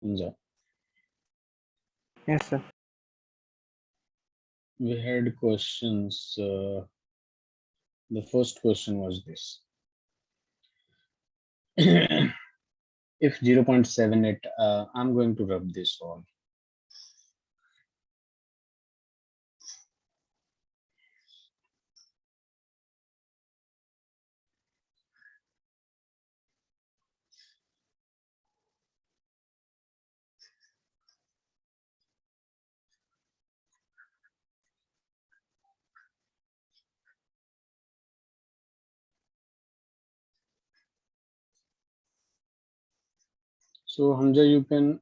Hamza. Yes, sir. We had questions. The first question was this. If 0.78, I'm going to rub this all. So Hamza, you can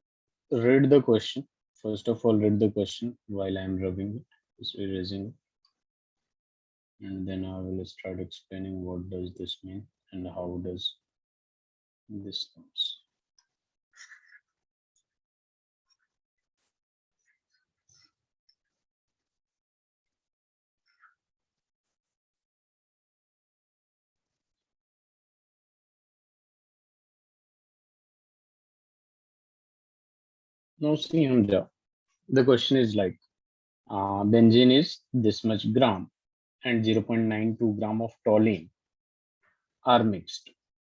read the question. First of all, read the question while I'm rubbing it, just erasing it. And then I will start explaining what does this mean and how does this comes. Now see Hamza, the question is like benzene is this much gram and 0.92 gram of toluene are mixed.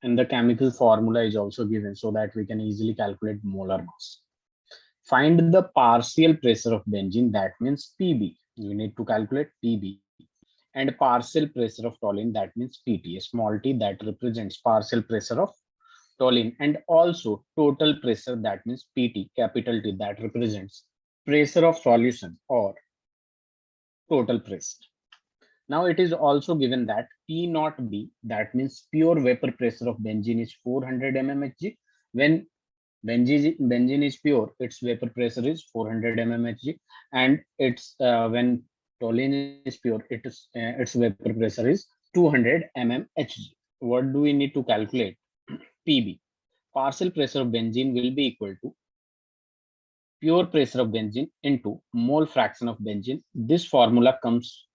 And the chemical formula is also given so that we can easily calculate molar mass. Find the partial pressure of benzene, that means PB. You need to calculate PB. And partial pressure of toluene, that means PT, a small t that represents partial pressure of toluene. And also total pressure, that means PT, capital T, that represents pressure of solution or total pressure. Now it is also given that P naught B, that means pure vapor pressure of benzene is 400 mmHg. When benzene is pure, its vapor pressure is 400 mmHg, and it's when toluene is pure, its vapor pressure is 200 mmHg. What do we need to calculate? PB, partial pressure of benzene, will be equal to pure pressure of benzene into mole fraction of benzene. This formula comes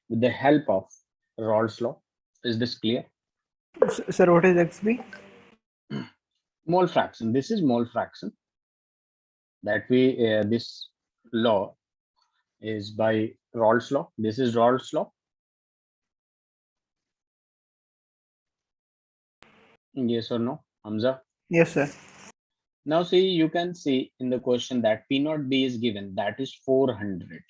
with the help of Raoult's law. Is this clear? Sir, what is XB? Mole fraction. This is mole fraction that we this law is by Raoult's law. This is Raoult's law. Yes or no, Hamza? Yes, sir. Now see, you can see in the question that P naught B is given, that is 400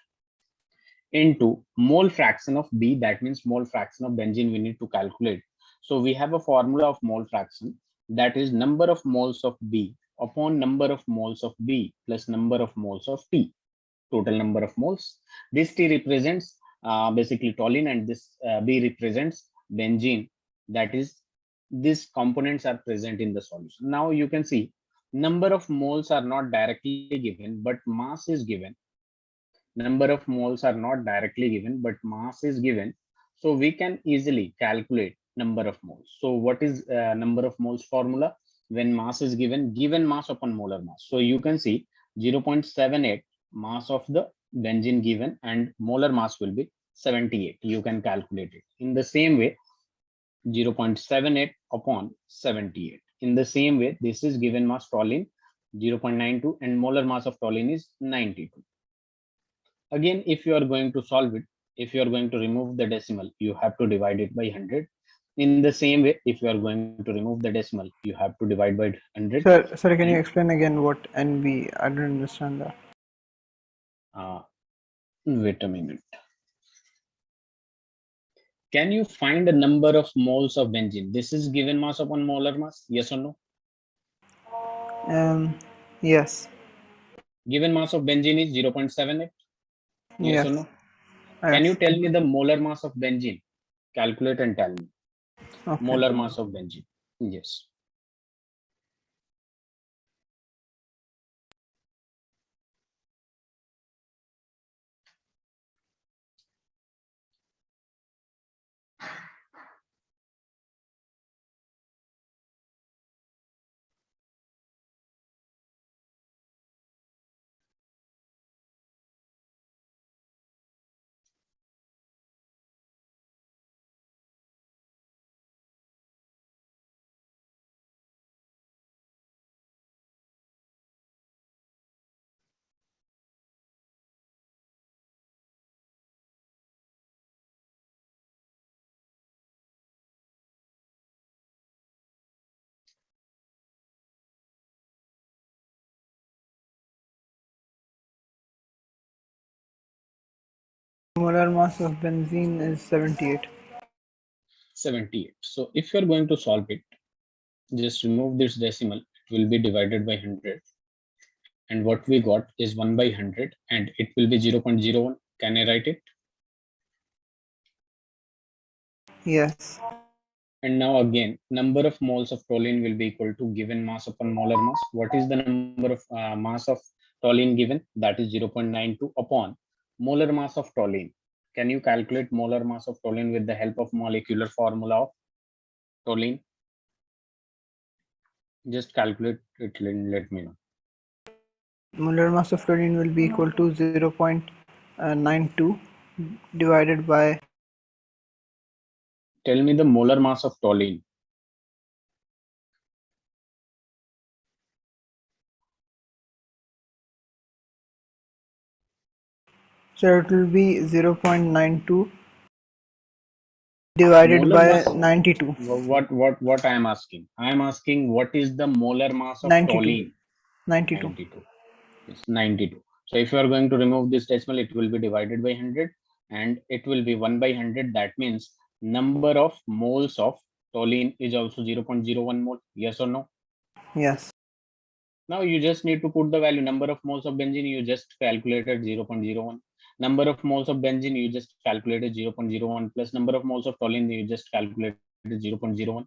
into mole fraction of B, that means mole fraction of benzene we need to calculate. So we have a formula of mole fraction, that is number of moles of B upon number of moles of B plus number of moles of T, total number of moles. This T represents basically toluene, and this B represents benzene, that is these components are present in the solution. Now you can see number of moles are not directly given, but mass is given. Number of moles are not directly given, but mass is given. So we can easily calculate number of moles. So what is number of moles formula? When mass is given mass upon molar mass. So you can see 0.78 mass of the benzene given, and molar mass will be 78. You can calculate it. In the same way, 0.78 upon 78. In the same way, this is given mass toluene 0.92 and molar mass of toluene is 92. Again, if you are going to solve it, if you are going to remove the decimal, you have to divide it by 100. In the same way, if you are going to remove the decimal, you have to divide by 100. Sir, can And you explain again what NB? I don't understand that. uh, wait a minute. Can you find a number of moles of benzene? This is given mass upon molar mass. Yes or no? Yes. Given mass of benzene is 0.78. Yes or Yes. no? Can you Yes. tell me the molar mass of benzene? Calculate and tell me. Okay. Molar mass of benzene. Yes. molar mass of benzene is 78. 78. So if you're going to solve it, just remove this decimal. It will be divided by 100. And what we got is 1 by 100 and it will be 0.01. Can I write it? Yes. And now again, number of moles of toluene will be equal to given mass upon molar mass. What is the number of mass of toluene given? That is 0.92 upon molar mass of toluene. Can you calculate molar mass of toluene with the help of molecular formula of toluene? Just calculate it and let me know. Molar mass of toluene will be equal to 0.92 divided by. Tell me the molar mass of toluene. So it will be 0.92 divided Molar by mass. 92. What I am asking? I am asking what is the molar mass of 92. toluene? 92. 92. It's 92. So if you are going to remove this decimal, it will be divided by 100 and it will be 1 by 100. That means number of moles of toluene is also 0.01 mole. Yes or no? Yes. Now you just need to put the value. Number of moles of benzene, you just calculated 0.01. Number of moles of benzene, you just calculated 0.01 plus number of moles of toluene, you just calculated 0.01.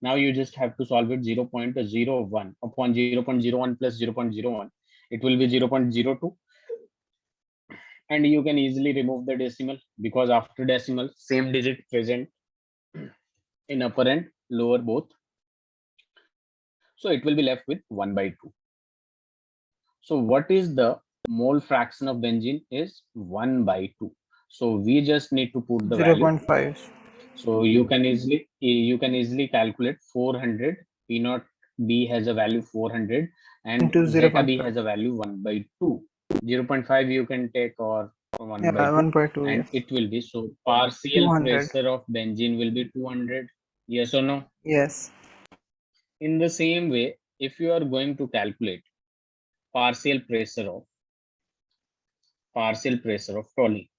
Now you just have to solve it 0.01 upon 0.01 plus 0.01. It will be 0.02. And you can easily remove the decimal because after decimal, same digit present in upper and lower both. So it will be left with 1 by 2. So what is the mole fraction of benzene is 1 by 2. So we just need to put the value. 0.5 So you can easily calculate 400. P naught B has a value 400 and into zeta B has 0.5. a value 1 by 2. 0.5 you can take or 1 by Yeah, 2 1.2, and yes. it will be so partial 200. pressure of benzene will be 200. Yes or no? Yes. In the same way, if you are going to calculate partial pressure of toluene.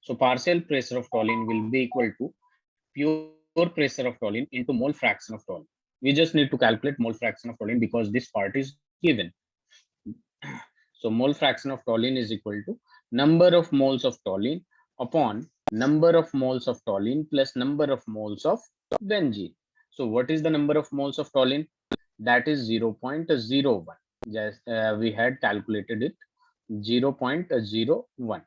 So partial pressure of toluene will be equal to pure pressure of toluene into mole fraction of toluene. We just need to calculate mole fraction of toluene because this part is given. So mole fraction of toluene is equal to number of moles of toluene upon number of moles of toluene plus number of moles of benzene. So what is the number of moles of toluene? That is 0.01. Just we had calculated it 0.01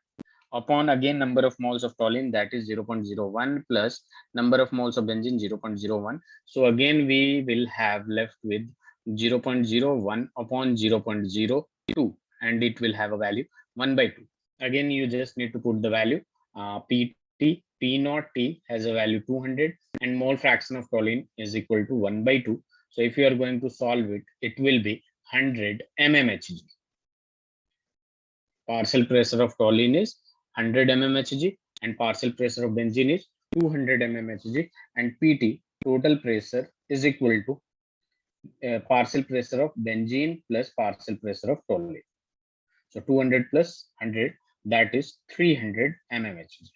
upon again number of moles of toluene, that is 0.01 plus number of moles of benzene 0.01. So again we will have left with 0.01 upon 0.02 and it will have a value 1 by 2. Again you just need to put the value. P naught T has a value 200 and mole fraction of toluene is equal to 1 by 2. So if you are going to solve it, it will be 100 mmHg. Partial pressure of toluene is 100 mmHg and partial pressure of benzene is 200 mmHg and PT total pressure is equal to partial pressure of benzene plus partial pressure of toluene. So 200 plus 100, that is 300 mmHg.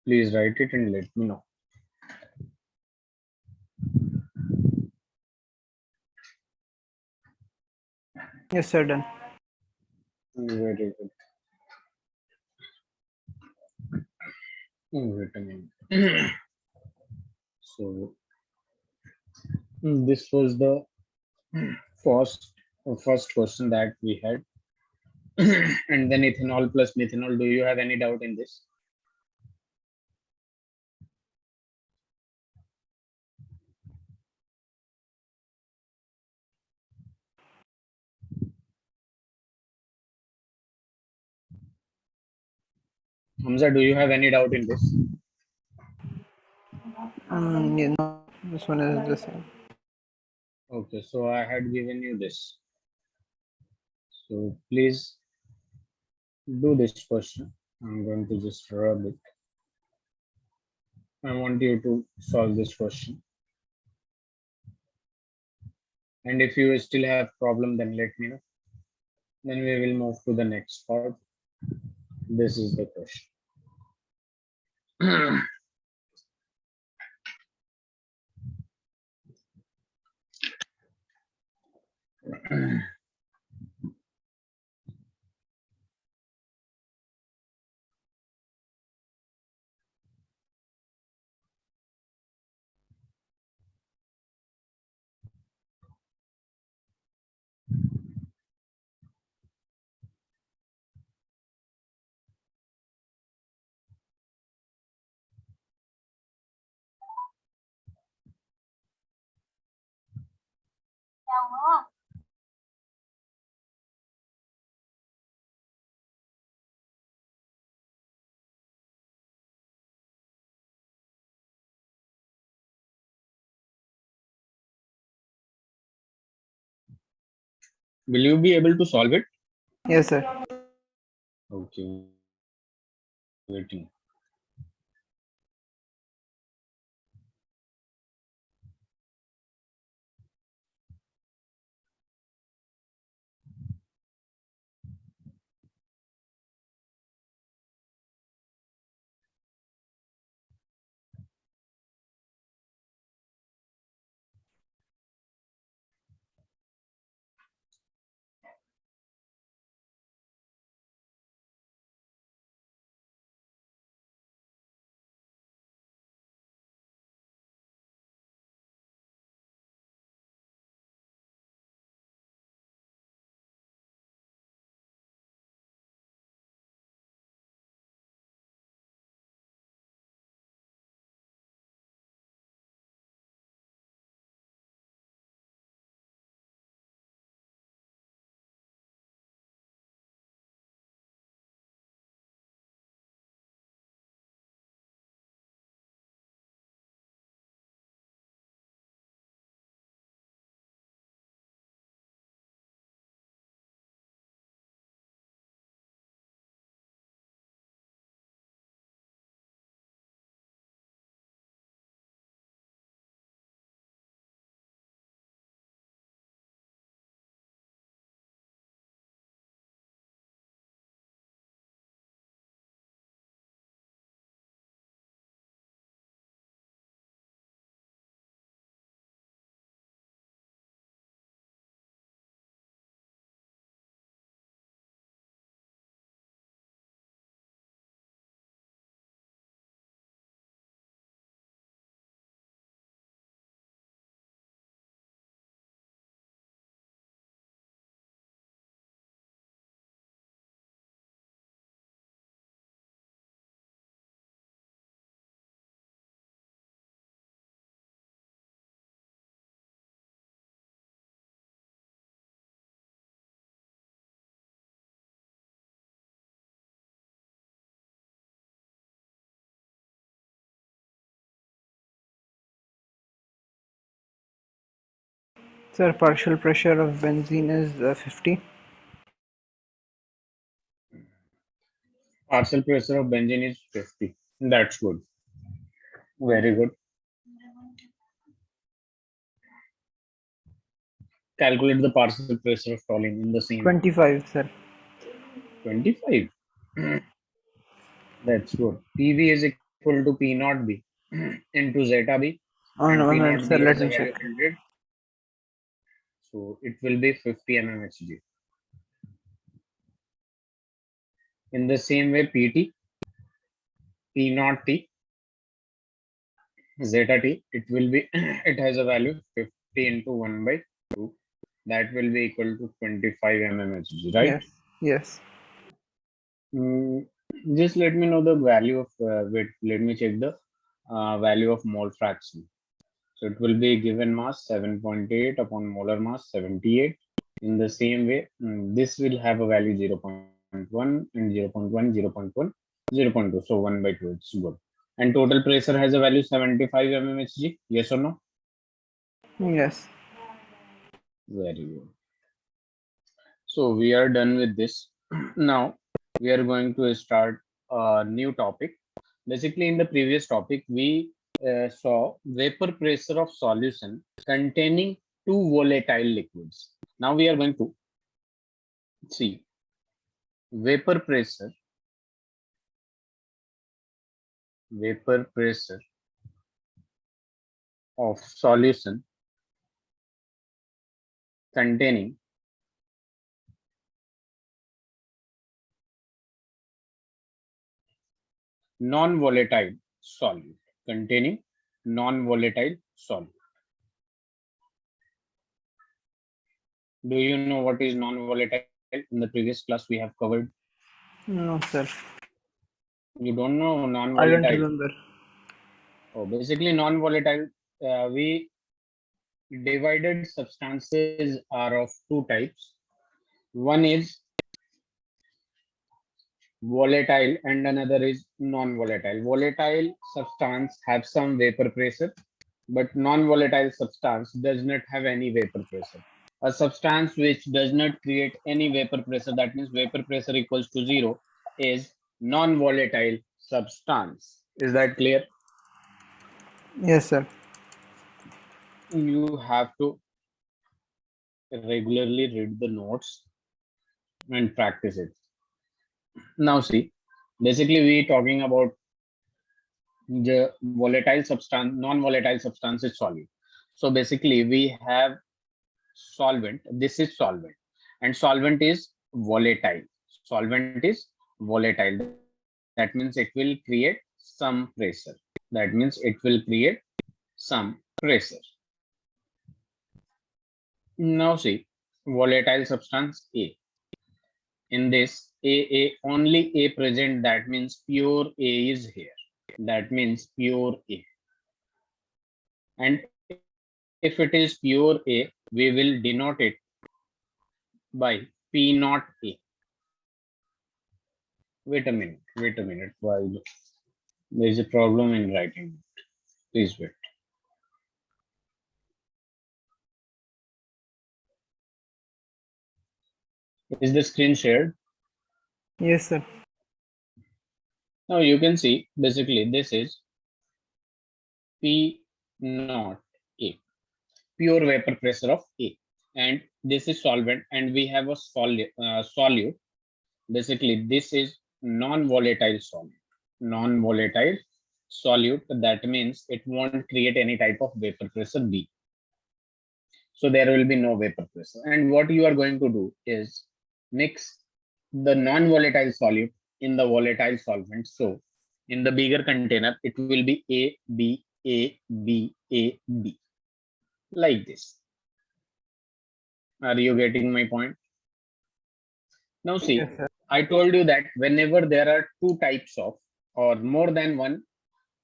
Please write it and let me know. Yes, sir, done. Very good. Wait a minute. So this was the first first question that we had. And then ethanol plus methanol. Do you have any doubt in this? Hamza, do you have any doubt in this? Yeah, no, this one is the same. Okay, so I had given you this. So please do this question. I'm going to just rub it. I want you to solve this question. And if you still have problem, then let me know. Then we will move to the next part. This is the question. Will you be able to solve it? Yes, sir. Okay, waiting. Sir, partial pressure of benzene is 50. Partial pressure of benzene is 50. That's good. Very good. Calculate the partial pressure of toluene in the same way. 25, sir. 25. That's good. PV is equal to P naught B into zeta B, Oh, and no, P one minute, naught sir. B Let has a me value check. of 100. So it will be 50 mmHg. In the same way, PT, P naught T, zeta T, it will be, it has a value 50 into 1 by 2. That will be equal to 25 mmHg, right? Yes, yes. Mm, just let me know the value of, wait, let me check the value of mole fraction. So it will be given mass 7.8 upon molar mass 78. In the same way, this will have a value 0.1 and 0.1, 0.1. 0.2. So 1 by 2. It's good. And total pressure has a value 75 mmHg. Yes or no? Yes. Very good. So we are done with this. Now we are going to start a new topic. Basically, in the previous topic, we saw vapor pressure of solution containing two volatile liquids. Now we are going to see vapor pressure of solution containing non-volatile solute. Containing non-volatile solute. Do you know what is non-volatile? In the previous class, we have covered. No, sir. You don't know I don't non-volatile. remember. Oh, basically non-volatile. We divided substances are of two types. One is volatile and another is non-volatile. Volatile substance have some vapor pressure, but non-volatile substance does not have any vapor pressure. A substance which does not create any vapor pressure, that means vapor pressure equals to 0, is non-volatile substance. Is that clear? Yes, sir. You have to regularly read the notes and practice it. Now see, basically we talking about the volatile substance, non-volatile substance is solid. So basically we have solvent. This is solvent, and solvent is volatile. Solvent is volatile. That means it will create some pressure. That means it will create some pressure. Now see, volatile substance A. In this only A present. That means pure A is here. That means pure A. And if it is pure A, we will denote it by P naught A. Wait a minute. While there is a problem in writing, please wait. Is the screen shared? Yes, sir. Now you can see basically this is P naught A, pure vapor pressure of A, and this is solvent, and we have a solute. Basically, this is non-volatile solute. Non-volatile solute. That means it won't create any type of vapor pressure B. So there will be no vapor pressure. And what you are going to do is mix the non-volatile solute in the volatile solvent. So in the bigger container, it will be A, B, A, B, A, B, like this. Are you getting my point? Now Yes, see, sir. I told you that whenever there are two types of or more than one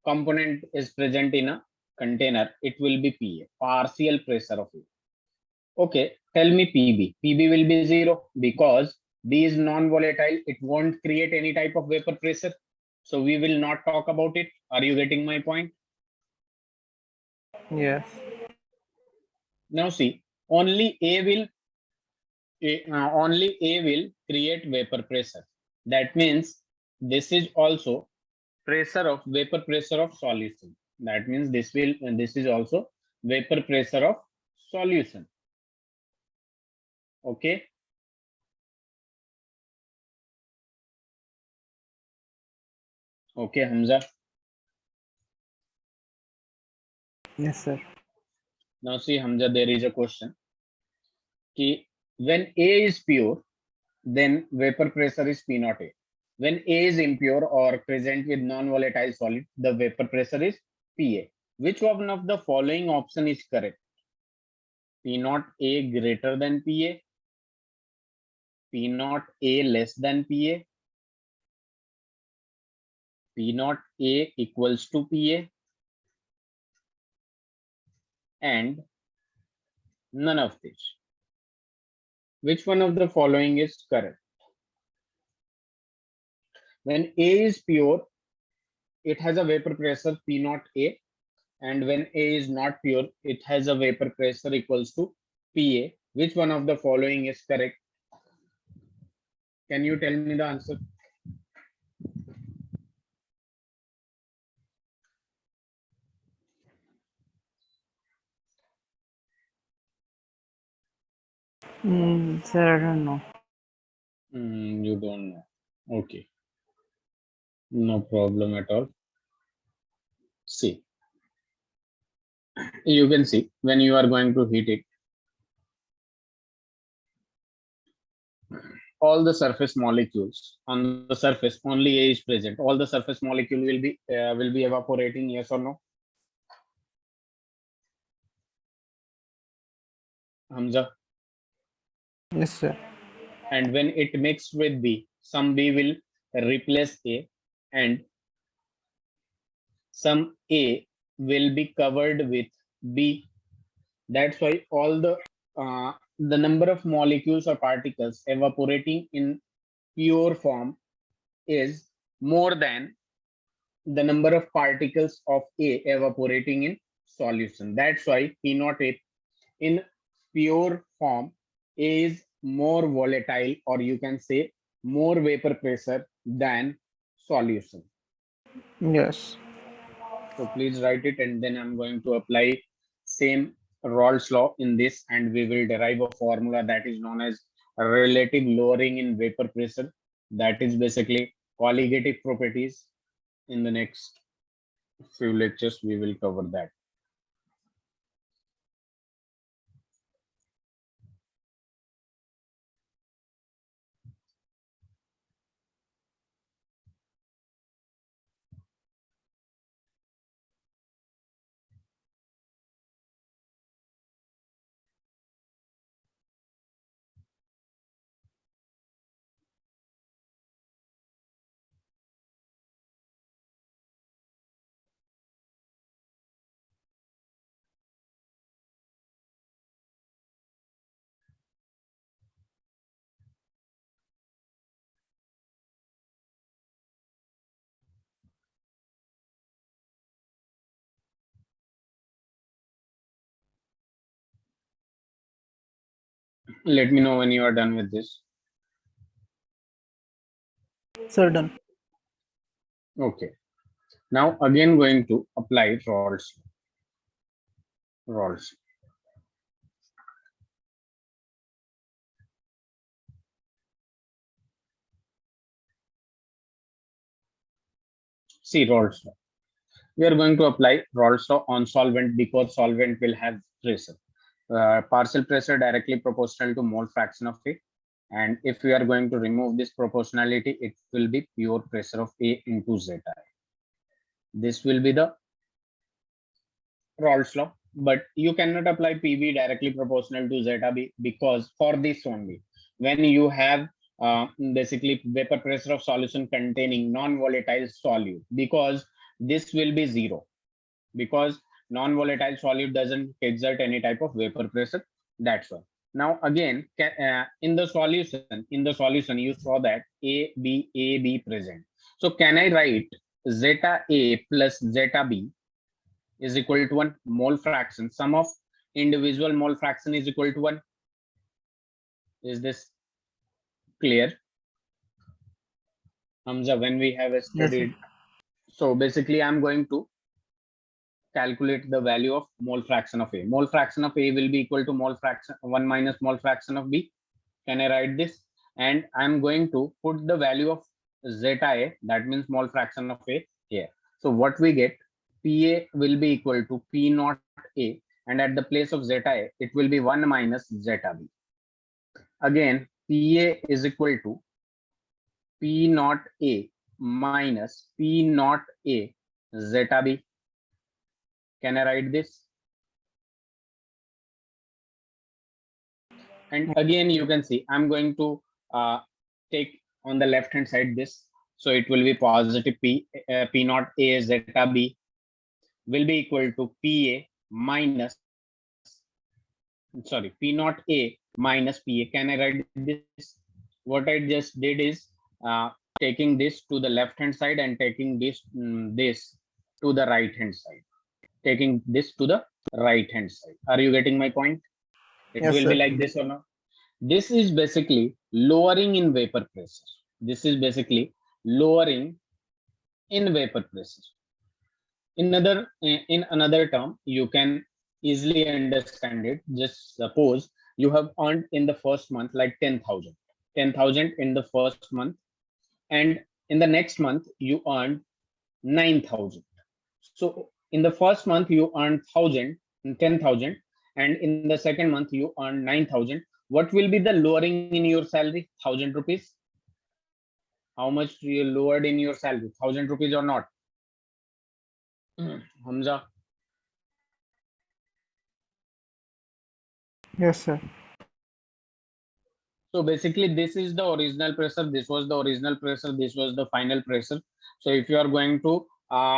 component is present in a container, it will be PA, partial pressure of it. Okay, tell me PB. PB will be 0 because B is non-volatile. It won't create any type of vapor pressure. So we will not talk about it. Are you getting my point? Yes. Now see, only A will create vapor pressure. That means this is also vapor pressure of solution. That means this is also vapor pressure of solution. Okay. Okay, Hamza. Yes, sir. Now see, Hamza, there is a question. When A is pure, then vapor pressure is P naught A. When A is impure or present with non-volatile solid, the vapor pressure is PA. Which one of the following option is correct? P naught A greater than PA, P naught A less than PA, P naught A equals to PA, and none of this. Which one of the following is correct? When A is pure, it has a vapor pressure P naught A, and when A is not pure, it has a vapor pressure equals to PA. Which one of the following is correct? Can you tell me the answer? Sir, I don't know. You don't know. Okay, no problem at all. See, you can see when you are going to heat it, all the surface molecules on the surface, only A is present. All the surface molecule will be evaporating. Yes or no, Hamza? Yes, sir. And when it mixed with B, some B will replace A, and some A will be covered with B. That's why all the number of molecules or particles evaporating in pure form is more than the number of particles of A evaporating in solution. That's why P naught A in pure form is more volatile, or you can say more vapor pressure than solution. Yes. So please write it, and then I'm going to apply same Rawls law in this, and we will derive a formula that is known as relative lowering in vapor pressure. That is basically colligative properties. In the next few lectures, we will cover that. Let me know when you are done with this. Sir, done. Okay. Now again going to apply Rawls. Rawls. See Rawls law. We are going to apply Rawls law on solvent because solvent will have pressure. Partial pressure directly proportional to mole fraction of A. And if we are going to remove this proportionality, it will be pure pressure of A into zeta. This will be the Rawls law, but you cannot apply PV directly proportional to zeta B because for this only, when you have basically vapor pressure of solution containing non-volatile solute, because this will be zero, because non-volatile solute doesn't exert any type of vapor pressure. That's why. Now again, in the solution, you saw that A B present. So can I write zeta A plus zeta B is equal to 1 mole fraction? Sum of individual mole fraction is equal to 1. Is this clear, Hamza, when we have Yes, sir. studied? So basically I'm going to calculate the value of mole fraction of A. Mole fraction of A will be equal to mole fraction 1 minus mole fraction of B. Can I write this? And I'm going to put the value of zeta A, that means mole fraction of A, here. So what we get, PA will be equal to P naught A, and at the place of zeta A, it will be 1 minus zeta B. Again, PA is equal to P naught A minus P naught A zeta B. Can I write this? And again, you can see I'm going to take on the left hand side this. So it will be positive P naught A zeta B will be equal to PA minus, sorry, P naught A minus PA. Can I write this? What I just did is taking this to the left hand side and taking this to the right hand side, taking this to the right hand side. Are you getting my point? It Yes, will be sir. like this or not? This is basically lowering in vapor pressure. This is basically lowering in vapor pressure. In another term, you can easily understand it. Just suppose you have earned in the first month like 10,000, 10,000 in the first month, and in the next month you earned 9,000. So in the first month you earned 10,000, and in the second month you earned 9,000. What will be the lowering in your salary? 1,000 rupees. How much you lowered in your salary? 1,000 rupees or not? Hamza. Yes, sir. So basically, this is the original pressure. This was the original pressure. This was the final pressure. So if you are going to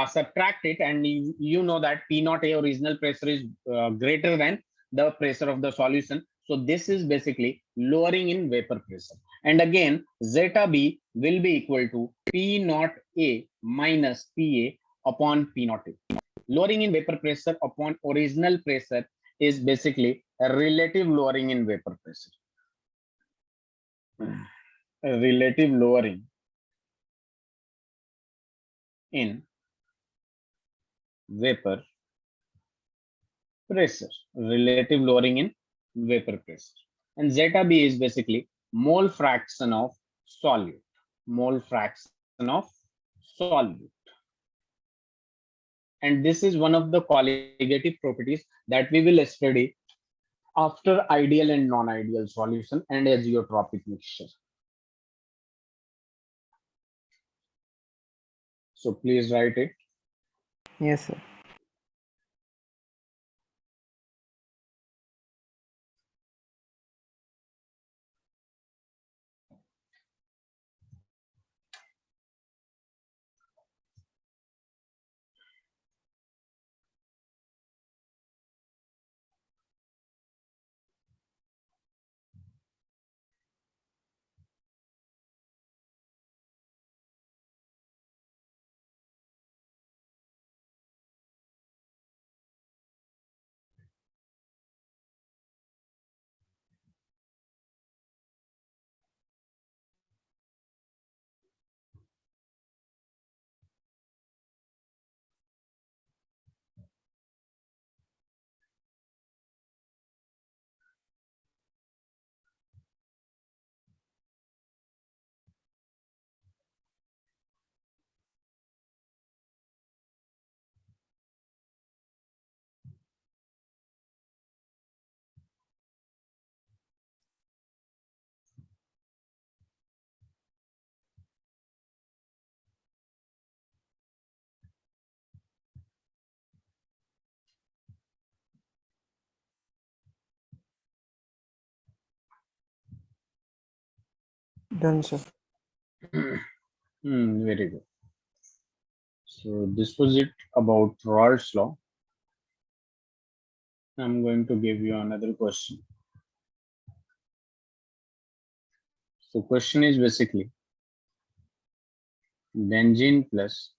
subtract it, and you know that P naught A original pressure is greater than the pressure of the solution. So this is basically lowering in vapor pressure. And again, zeta B will be equal to P naught A minus PA upon P naught A. Lowering in vapor pressure upon original pressure is basically a relative lowering in vapor pressure. Relative lowering in vapor pressure, relative lowering in vapor pressure. And zeta B is basically mole fraction of solute, mole fraction of solute. And this is one of the colligative properties that we will study after ideal and non-ideal solution and azeotropic mixture. So please write it. Yes, sir. Done, sir. Very good. So this was it about Raoult's law. I'm going to give you another question. So question is basically benzene plus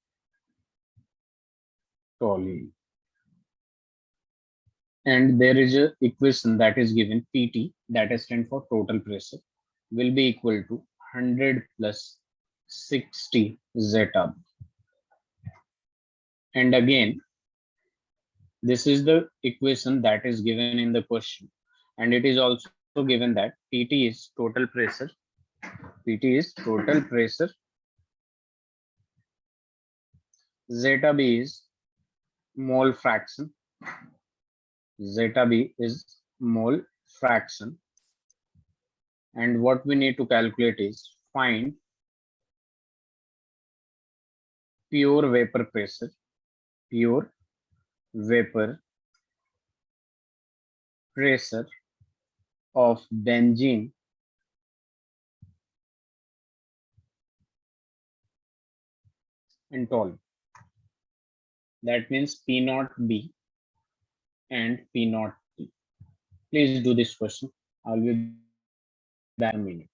toluene. And there is a equation that is given PT, that is stand for total pressure, will be equal to 100 plus 60 zeta. And again, this is the equation that is given in the question. And it is also given that PT is total pressure. PT is total pressure. Zeta B is mole fraction. Zeta B is mole fraction. And what we need to calculate is find pure vapor pressure, pure vapor pressure of benzene and toluene. That means P naught B and P naught T. Please do this question. I'll be back in a minute.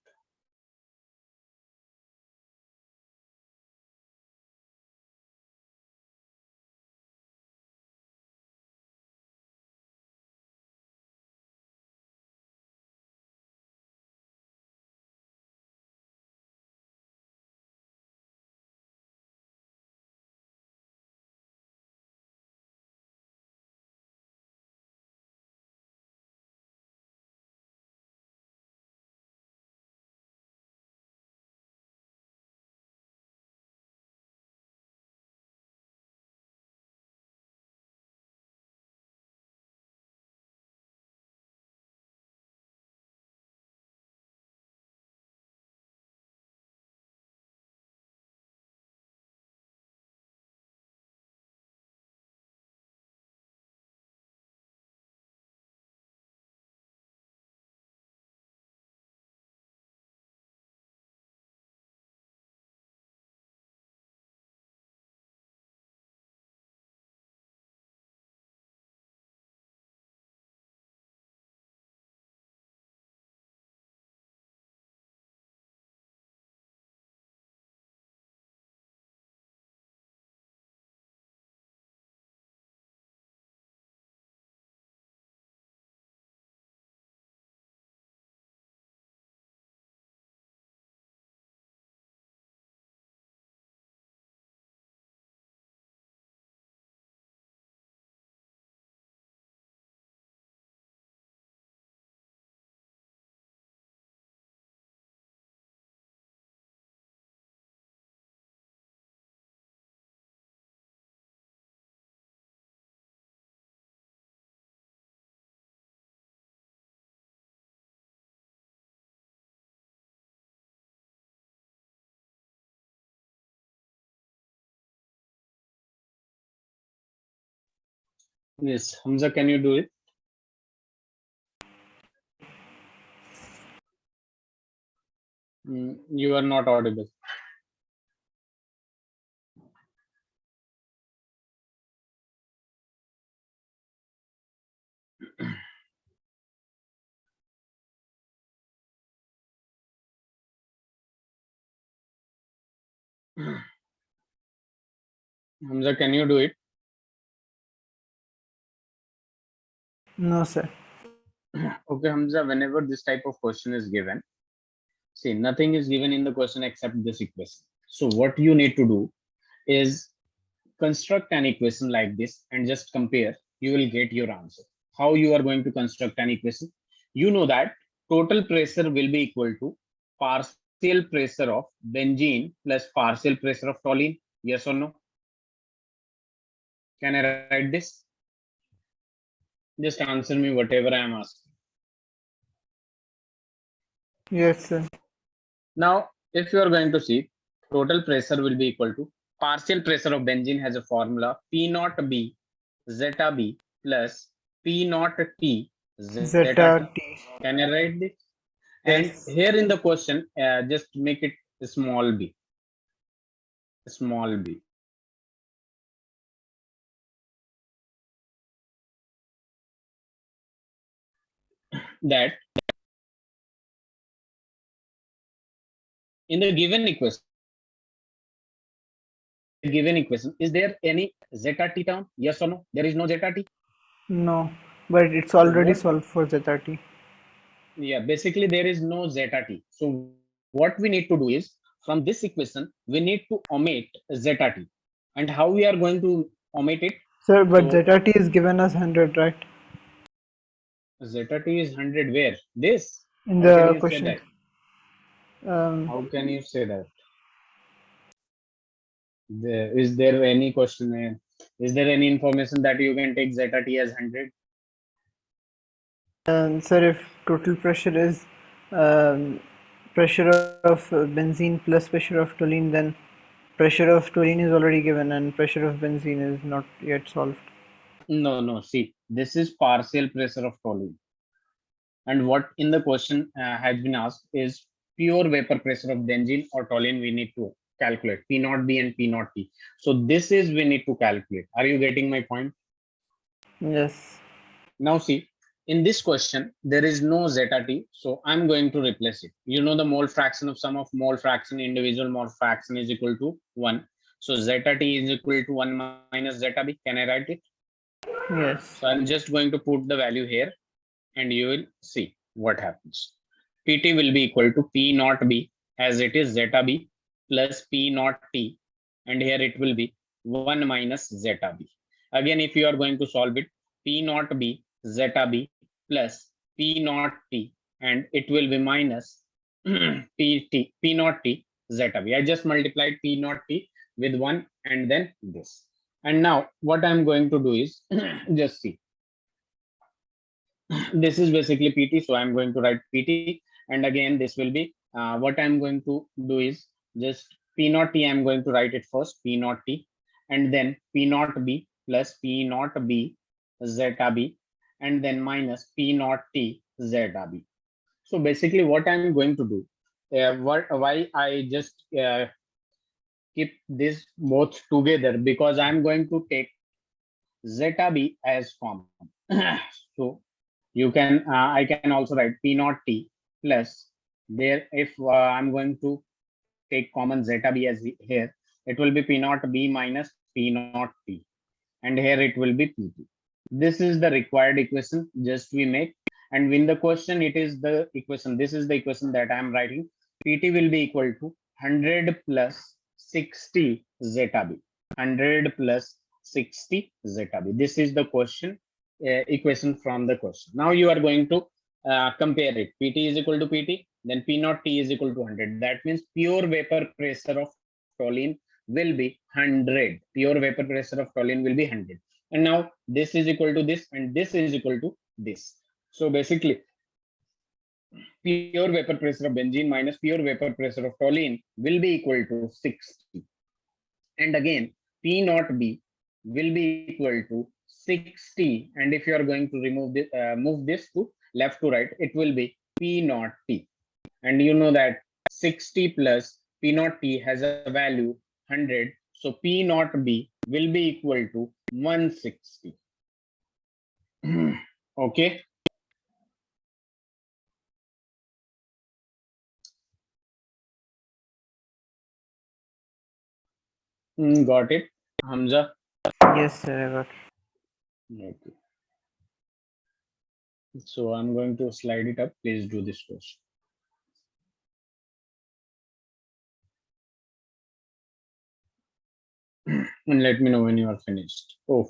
Yes, Hamza, can you do it? You are not audible. Hamza, can you do it? No, sir. Okay, Hamza, whenever this type of question is given, see, nothing is given in the question except this equation. So what you need to do is construct an equation like this and just compare. You will get your answer. How you are going to construct an equation? You know that total pressure will be equal to partial pressure of benzene plus partial pressure of toluene. Yes or no? Can I write this? Just answer me whatever I am asking. Yes, sir. Now, if you are going to see, total pressure will be equal to partial pressure of benzene has a formula P naught B zeta B plus P naught T zeta T. Zeta T. Can I write this? And Yes. here in the question, just make it small b, small b. That in the given equation, is there any zeta t term? Yes or no? There is no zeta t. No, but it's So already what? solved for zeta T. Yeah, basically there is no zeta t. So what we need to do is from this equation we need to omit zeta t. And how we are going to omit it? Sir, but So zeta T is given as 100, right? zeta t is 100 where? This? In How can the you say question. that? Um, How can you say that? Is there any question? Is there any information that you can take zeta t as 100? Sir, if total pressure is um, pressure of benzene plus pressure of toluene, then pressure of toluene is already given and pressure of benzene is not yet solved. No, no. See, this is partial pressure of toluene. And what in the question has been asked is pure vapor pressure of benzene or toluene we need to calculate P naught B and P naught T. So this is we need to calculate. Are you getting my point? Yes. Now see, in this question, there is no zeta t, so I'm going to replace it. You know the mole fraction of sum of mole fraction, individual mole fraction is equal to 1. So zeta t is equal to 1 minus zeta b. Can I write it? So Yes. I'm just going to put the value here and you will see what happens. Pt will be equal to P naught b as it is zeta b plus P naught t, and here it will be 1 minus zeta b. Again, if you are going to solve it, P naught b zeta b plus P naught t, and it will be minus P naught t zeta b. I just multiplied P naught t with 1 and then this. And now what I'm going to do is just see, this is basically pt, so I'm going to write pt, and again this will be what I'm going to do is just p naught t, I'm going to write it first p naught t, and then p naught b plus p naught b zeta b, and then minus p naught t zeta b. So basically what I'm going to do, why I just keep this both together, because I'm going to take zeta b as common. So you can I can also write p naught t plus there, if I'm going to take common zeta b as here, it will be p naught b minus p naught t, and here it will be pt. This is the required equation just we make, and in the question it is the equation, this is the equation that I am writing. Pt will be equal to 100 plus 60 zeta b, 100 plus 60 zeta b. This is the question equation from the question. Now you are going to compare it. Pt is equal to pt, then p naught t is equal to 100. That means pure vapor pressure of toluene will be 100. Pure vapor pressure of toluene will be 100. And now this is equal to this and this is equal to this. So basically pure vapor pressure of benzene minus pure vapor pressure of toluene will be equal to 60. And again, P naught B will be equal to 60, and if you are going to remove this, move this to left to right, it will be P naught T. And you know that 60 plus P naught T has a value 100. So P naught B will be equal to 160. Okay. Got it, Hamza? Yes, sir, I got. Okay. So I'm going to slide it up. Please do this question. And let me know when you are finished. Oh,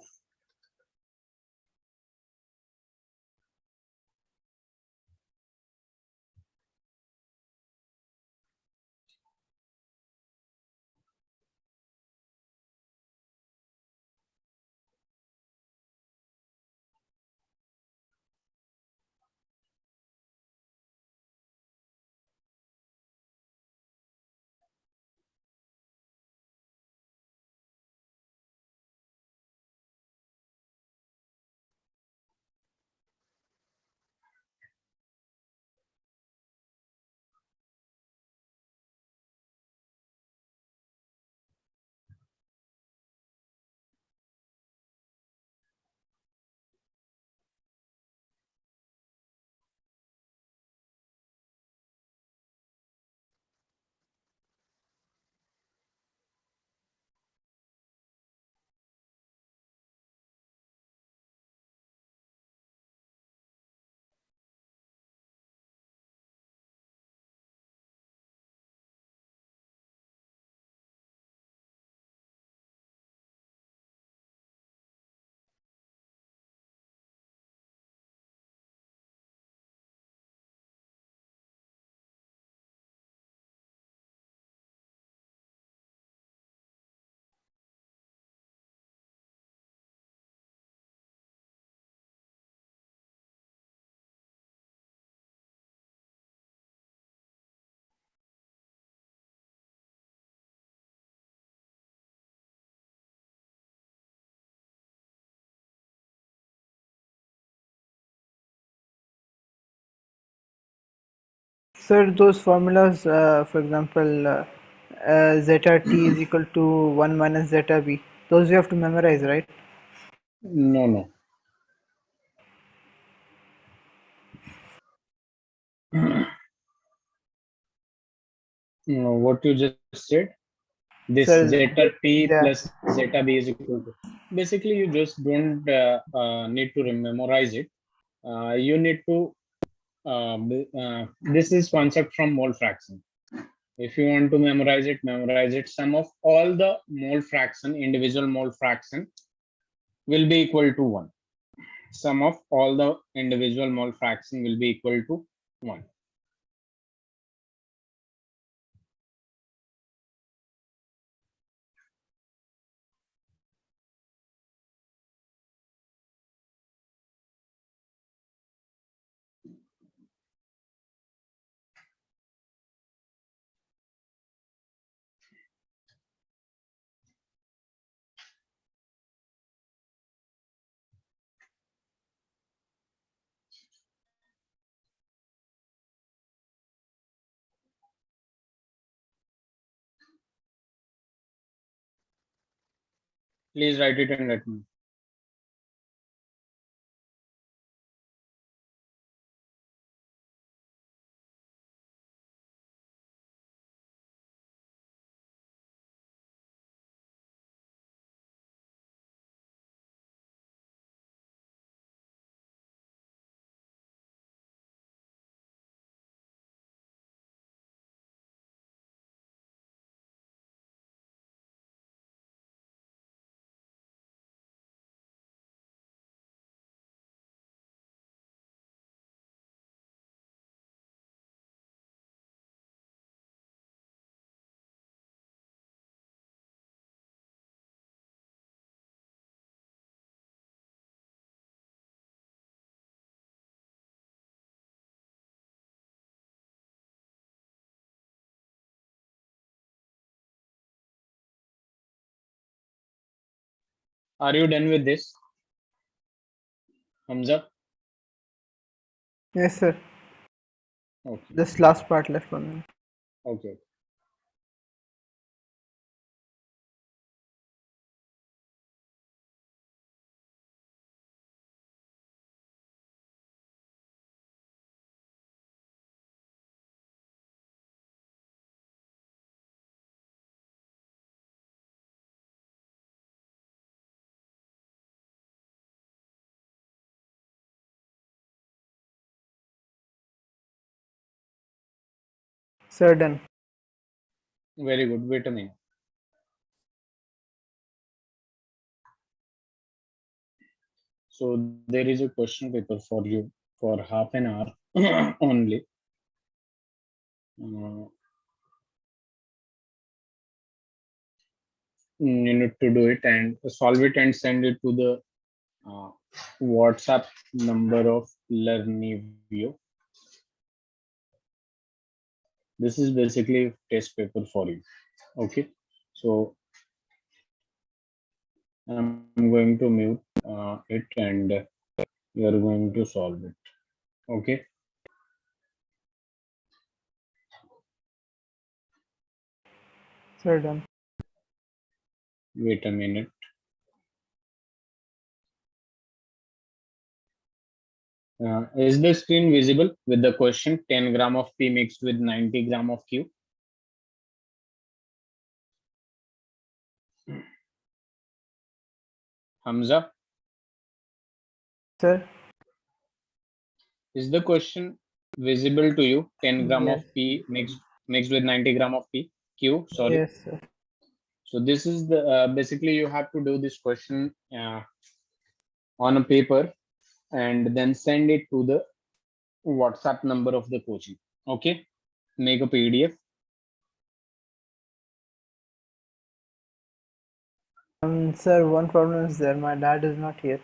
Sir, those formulas, for example, zeta t is equal to 1 minus zeta b, those you have to memorize, right? no, no. No, what you just said, this Sir, zeta t yeah. plus zeta b is equal to. Basically, you just don't need to memorize it. You need to. This is concept from mole fraction. If you want to memorize it, memorize it. Sum of all the mole fraction, individual mole fraction, will be equal to 1. Sum of all the individual mole fraction will be equal to 1. Please write it and let me know. Are you done with this? Hamza? Yes, sir. Okay, This last part left on. okay. Sir, done. Very good. Wait a minute. So there is a question paper for you for half an hour only. Uh, you need to do it and solve it and send it to the uh, WhatsApp number of Learnivio. This is basically test paper for you. Okay. So I'm going to mute it and we are going to solve it. Okay. Sir, done. Wait a minute. Is the screen visible with the question 10 gram of P mixed with 90 gram of Q? Hamza, Sir. is the question visible to you? 10 gram of Yes. P mixed with 90 gram of P Q. Sorry. Yes, sir. So this is the basically you have to do this question on a paper and then send it to the WhatsApp number of the coaching. Okay. Make a PDF. Sir, one problem is there. My dad is not here,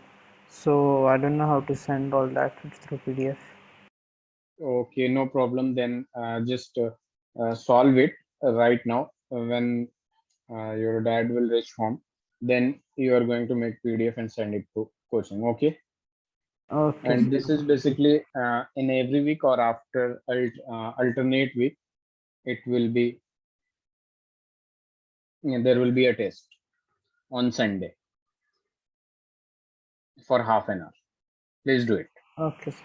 so I don't know how to send all that through PDF. Okay, no problem. Then just solve it right now. When your dad will reach home, then you are going to make PDF and send it to coaching. Okay. Okay, And sir. this is basically in every week or after alternate week, it will be there will be a test on Sunday for half an hour. Please do it. Okay, sir.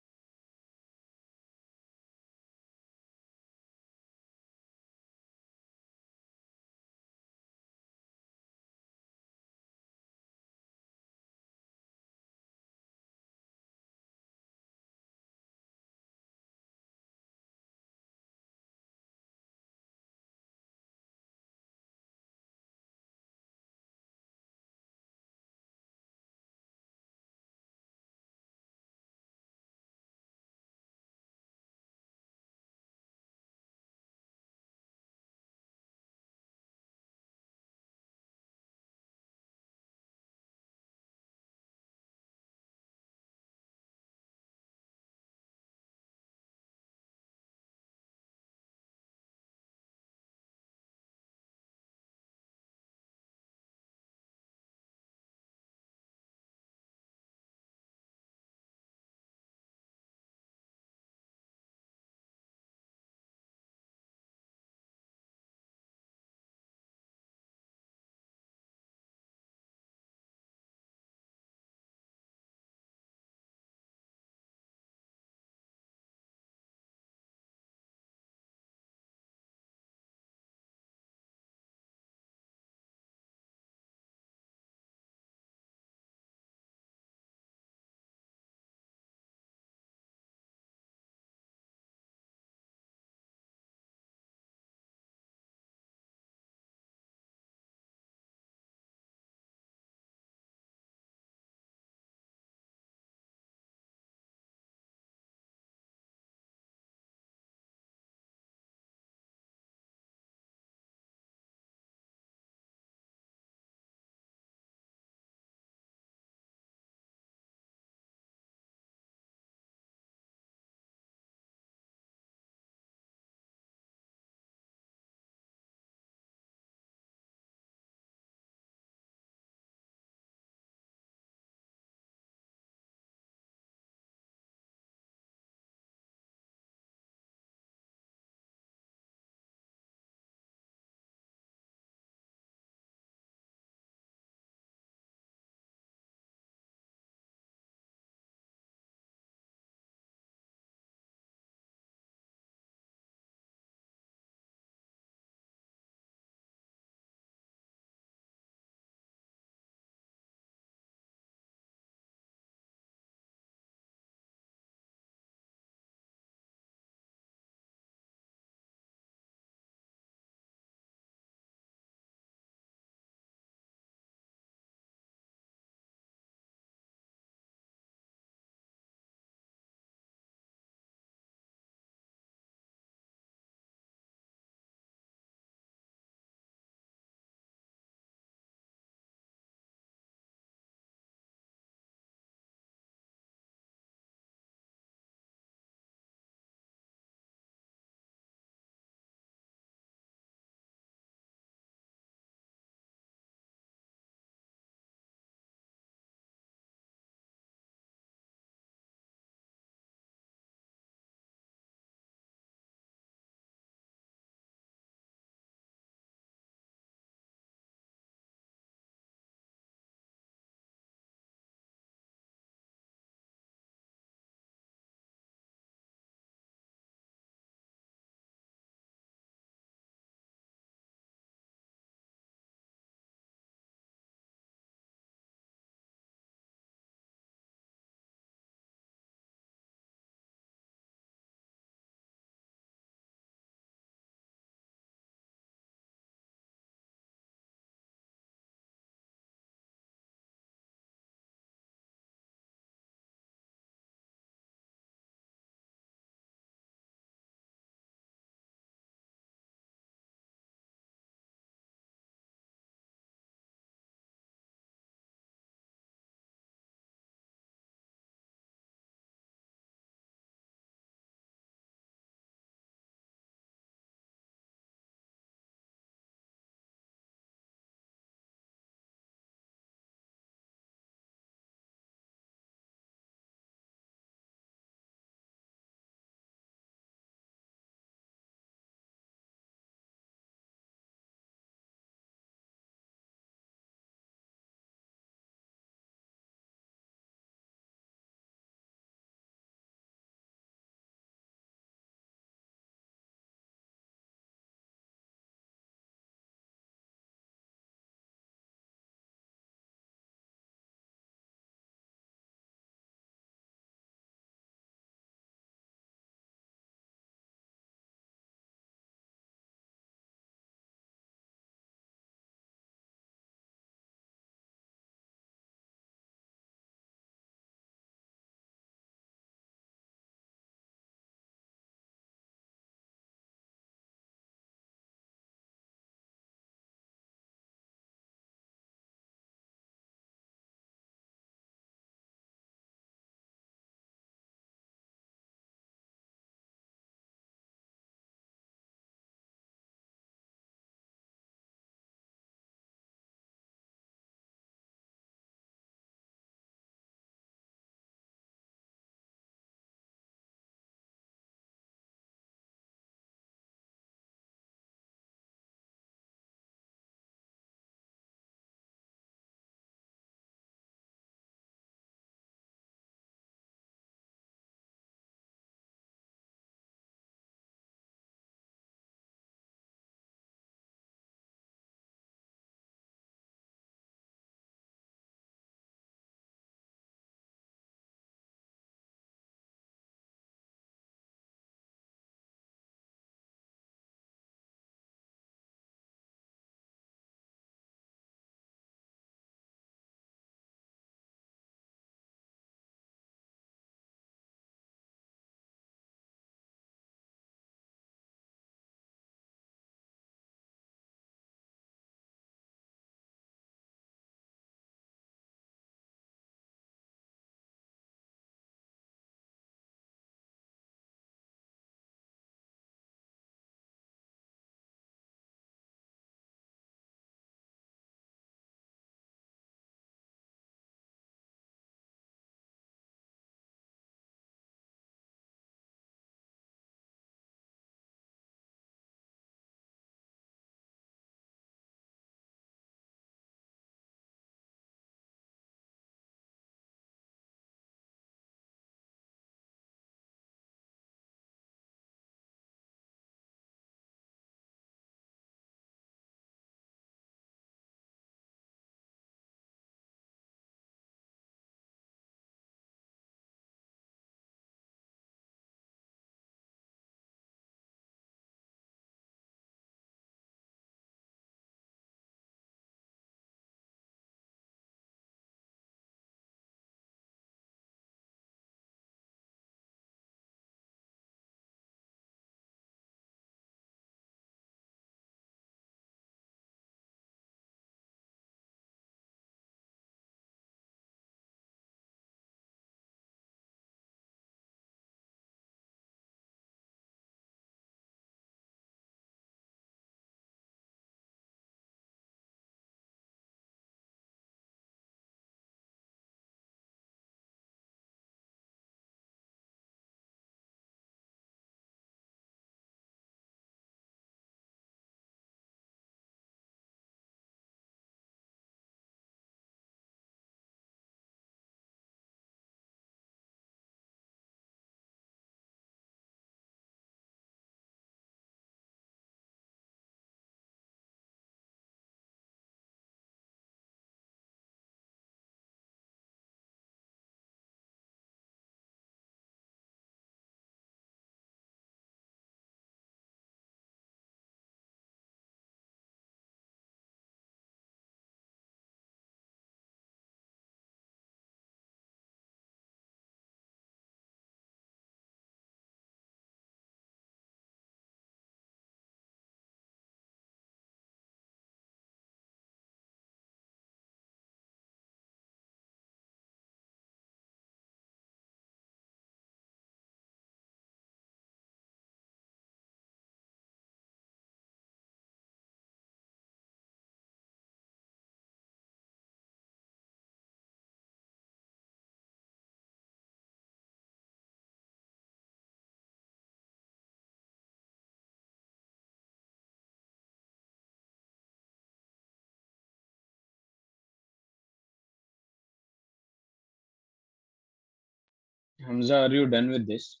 Hamza, are you done with this?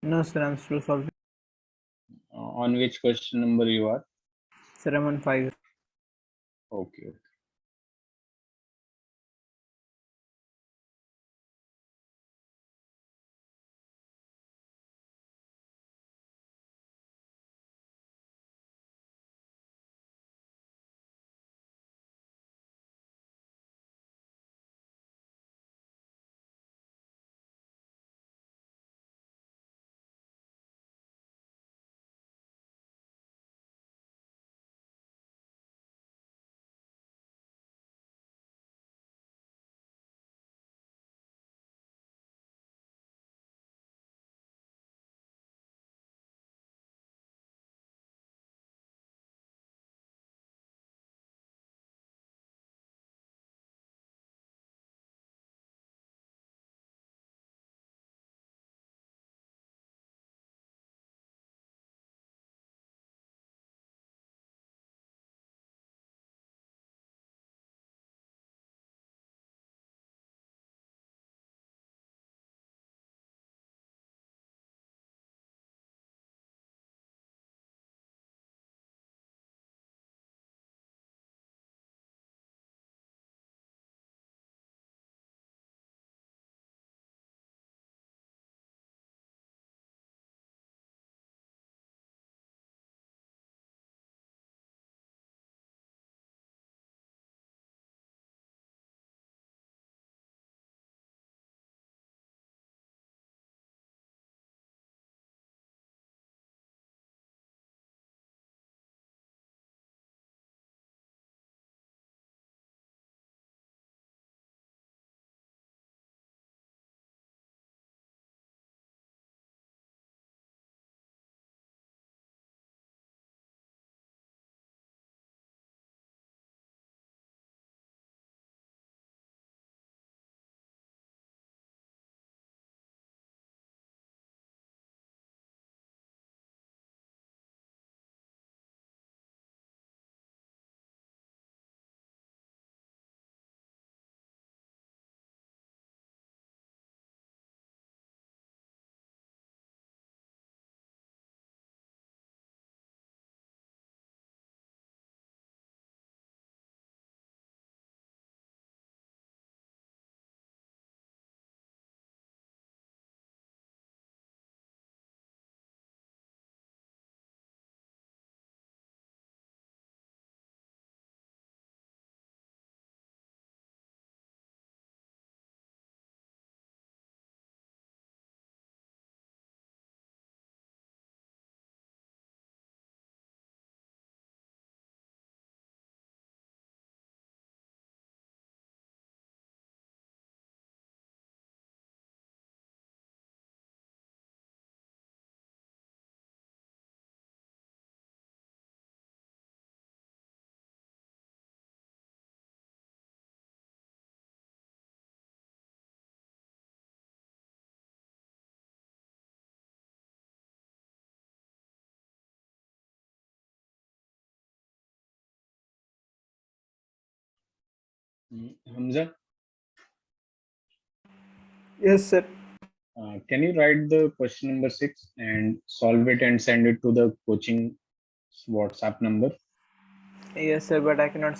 No, sir, I'm still solving. On which question number you are? Sir, I'm on 5. Okay. Hamza, Yes, sir. can you write the question number 6 and solve it and send it to the coaching WhatsApp number? Yes, sir, but I cannot